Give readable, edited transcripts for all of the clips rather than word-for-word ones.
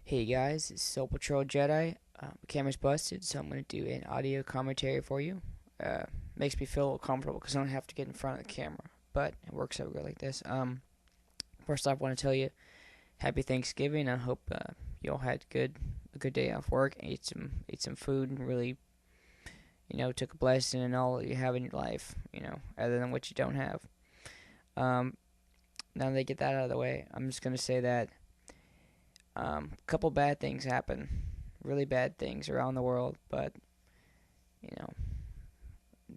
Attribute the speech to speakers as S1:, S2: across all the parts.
S1: Hey guys, it's Soul Patrol Jedi. The camera's busted, so I'm going to do an audio commentary for you. Makes me feel a little comfortable because I don't have to get in front of the camera, but it works out good like this. First off, I want to tell you Happy Thanksgiving. I hope you all had a good day off work, ate some food, and really, took a blessing in all that you have in your life, other than what you don't have. Um, Now that I get that out of the way, I'm just going to say that a couple bad things happen, really bad things around the world, but you know,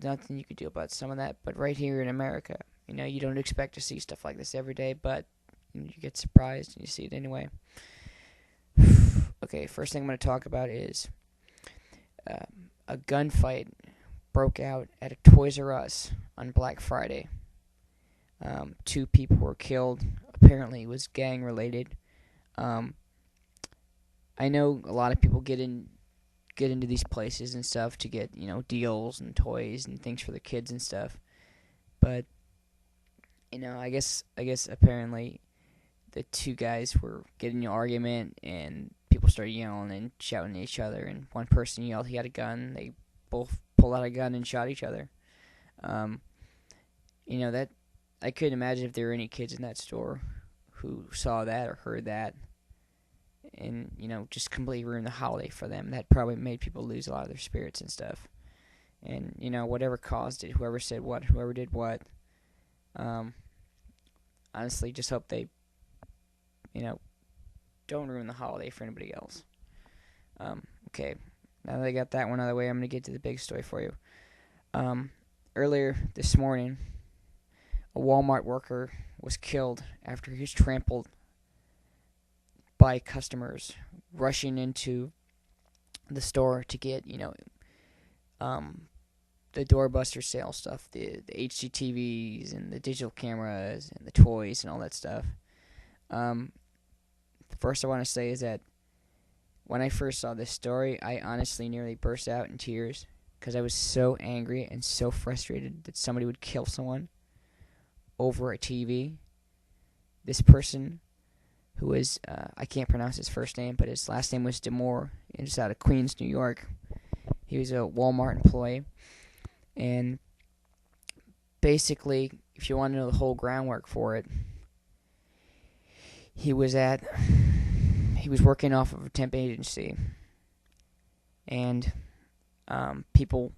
S1: nothing you could do about some of that. But right here in America, you don't expect to see stuff like this every day, but you get surprised and you see it anyway. Okay, first thing I'm going to talk about is a gunfight broke out at a Toys R Us on Black Friday. Two people were killed. Apparently, it was gang related. Um, I know a lot of people get into these places and stuff to get deals and toys and things for the kids and stuff. But I guess apparently the two guys were getting in an argument and people started yelling and shouting at each other. And one person yelled he had a gun. They both pulled out a gun and shot each other. Um, that I couldn't imagine if there were any kids in that store who saw that or heard that and just completely ruined the holiday for them. That probably made people lose a lot of their spirits and stuff. And whatever caused it, whoever said what, whoever did what, um, honestly, just hope they you know don't ruin the holiday for anybody else. Okay, now that I got that one out of the way, I'm gonna get to the big story for you. Um, Earlier this morning, a Walmart worker was killed after he was trampled by customers rushing into the store to get um, the doorbuster sale stuff, the HDTVs and the digital cameras and the toys and all that stuff. Um, First, I want to say is that when I first saw this story, I honestly nearly burst out in tears because I was so angry and so frustrated that somebody would kill someone over a TV. This person, who was, I can't pronounce his first name, but his last name was Demore. He's out of Queens, New York. He was a Walmart employee. And basically, if you want to know the whole groundwork for it, he was working off of a temp agency. And people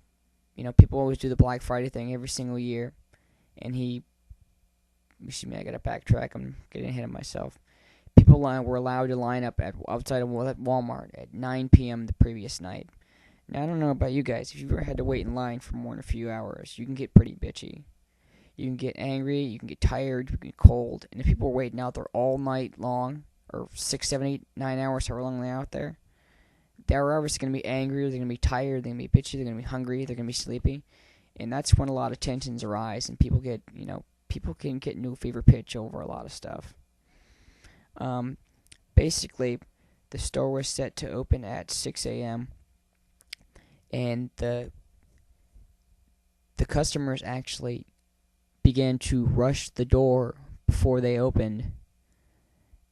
S1: always do the Black Friday thing every single year. And excuse me, I gotta backtrack. I'm getting ahead of myself. People were allowed to line up outside of Walmart at 9 p.m. the previous night. Now, I don't know about you guys. If you've ever had to wait in line for more than a few hours, you can get pretty bitchy. You can get angry, you can get tired, you can get cold. And if people are waiting out there all night long, or 6, 7, 8, 9 hours, however long they're out there, they're obviously going to be angry, they're going to be tired, they're going to be bitchy, they're going to be hungry, they're going to be sleepy. And that's when a lot of tensions arise and people can get into a fever pitch over a lot of stuff. Basically, the store was set to open at 6 a.m. and the customers actually began to rush the door before they opened,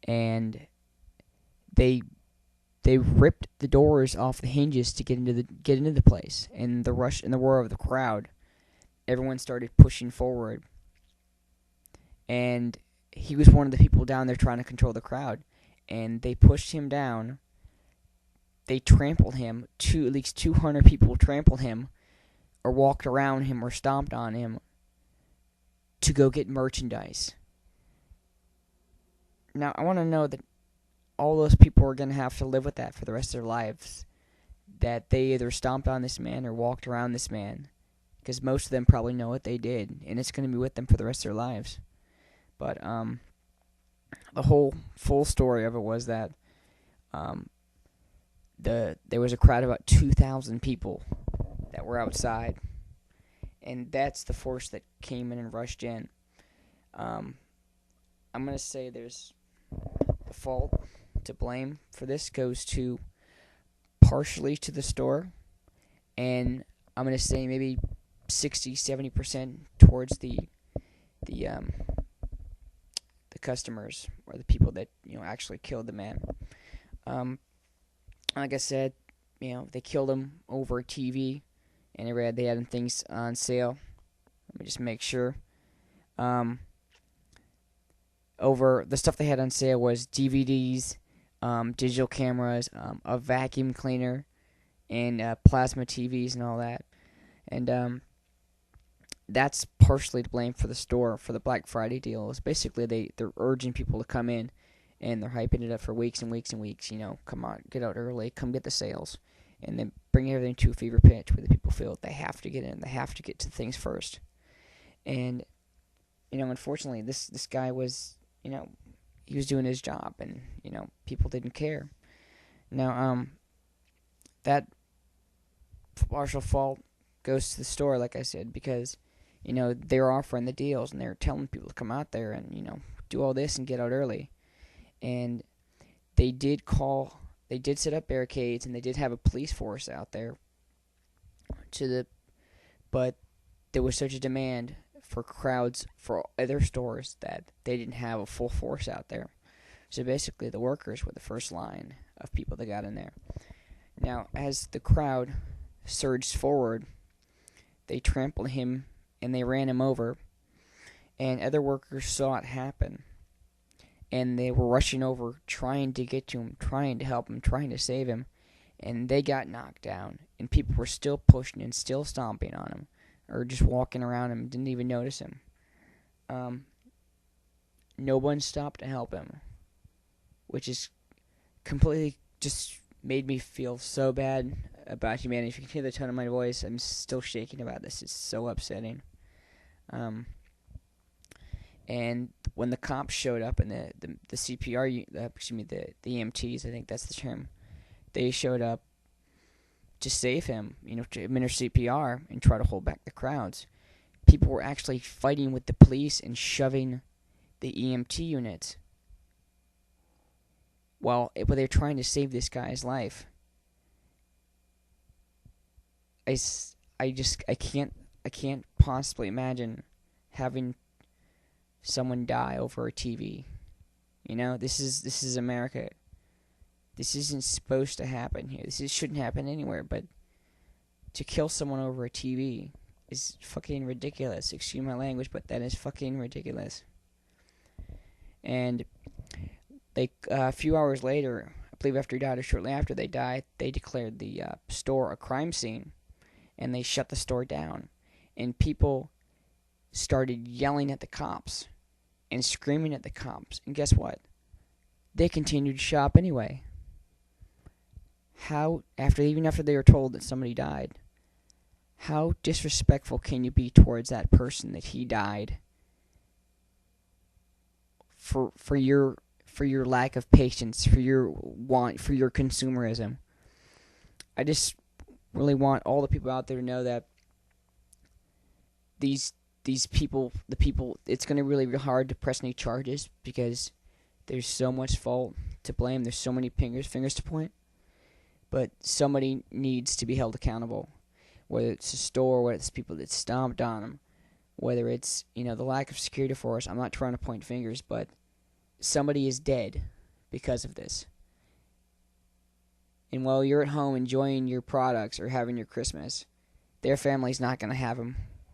S1: and they ripped the doors off the hinges to get into the place. And the rush and the roar of the crowd, everyone started pushing forward, and he was one of the people down there trying to control the crowd, and they pushed him down. They trampled him. At least 200 people trampled him, or walked around him, or stomped on him to go get merchandise. Now, I want to know that all those people are going to have to live with that for the rest of their lives. That they either stomped on this man or walked around this man. Because most of them probably know what they did, and it's going to be with them for the rest of their lives. But the whole full story of it was that there was a crowd of about 2,000 people that were outside, and that's the force that came in and rushed in. I'm gonna say there's the fault to blame for this goes to partially to the store, and I'm gonna say maybe 60-70% towards the customers or the people that actually killed the man. Um, like I said, they killed him over a TV, and they had things on sale. Let me just make sure. Um, Over the stuff they had on sale was DVDs, digital cameras, a vacuum cleaner, and plasma TVs and all that. And that's partially to blame for the store for the Black Friday deals. Basically, they're urging people to come in, and they're hyping it up for weeks and weeks and weeks. Come on, get out early, come get the sales, and then bring everything to a fever pitch where the people feel they have to get in, they have to get to things first. And unfortunately, this guy was, he was doing his job, and people didn't care. Now, that partial fault goes to the store, like I said, because they're offering the deals and they're telling people to come out there and do all this and get out early. And they did set up barricades, and they did have a police force out there but there was such a demand for crowds for other stores that they didn't have a full force out there. So basically, the workers were the first line of people that got in there. Now, as the crowd surged forward, they trampled him and they ran him over, and other workers saw it happen. And they were rushing over, trying to get to him, trying to help him, trying to save him. And they got knocked down, and people were still pushing and still stomping on him, or just walking around him, didn't even notice him. No one stopped to help him, which is completely just made me feel so bad about humanity. If you can hear the tone of my voice, I'm still shaking about this. It's so upsetting. And when the cops showed up, and the CPR, the EMTs, I think that's the term, they showed up to save him, to administer CPR and try to hold back the crowds. People were actually fighting with the police and shoving the EMT units while they're trying to save this guy's life. I can't possibly imagine having someone die over a TV. This is America. This isn't supposed to happen here. This shouldn't happen anywhere, but to kill someone over a TV is fucking ridiculous. Excuse my language, but that is fucking ridiculous. And a few hours later, I believe after he died or shortly after they died, they declared the store a crime scene, and they shut the store down. And people started yelling at the cops and screaming at the cops. And guess what? They continued to shop anyway. Even after they were told that somebody died, how disrespectful can you be towards that person that he died for your lack of patience, for your want, for your consumerism? I just really want all the people out there to know that these people, it's going to really be hard to press any charges because there's so much fault to blame. There's so many fingers to point. But somebody needs to be held accountable, whether it's a store, whether it's people that stomped on them, whether it's the lack of security force. I'm not trying to point fingers, but somebody is dead because of this. And while you're at home enjoying your products or having your Christmas, their family's not going to have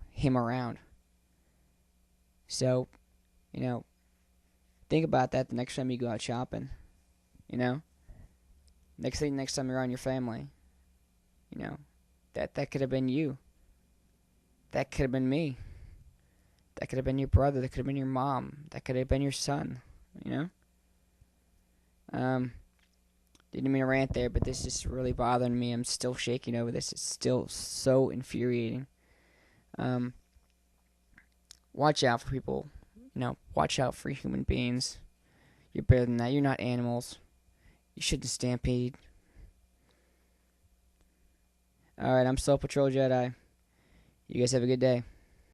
S1: him around. So, think about that the next time you go out shopping. Next time you're around your family, that could have been you. That could have been me. That could have been your brother. That could have been your mom. That could have been your son. Didn't mean to rant there, but this is really bothering me. I'm still shaking over this. It's still so infuriating. Watch out for people. Watch out for human beings. You're better than that. You're not animals. You shouldn't stampede. Alright, I'm Soul Patrol Jedi. You guys have a good day.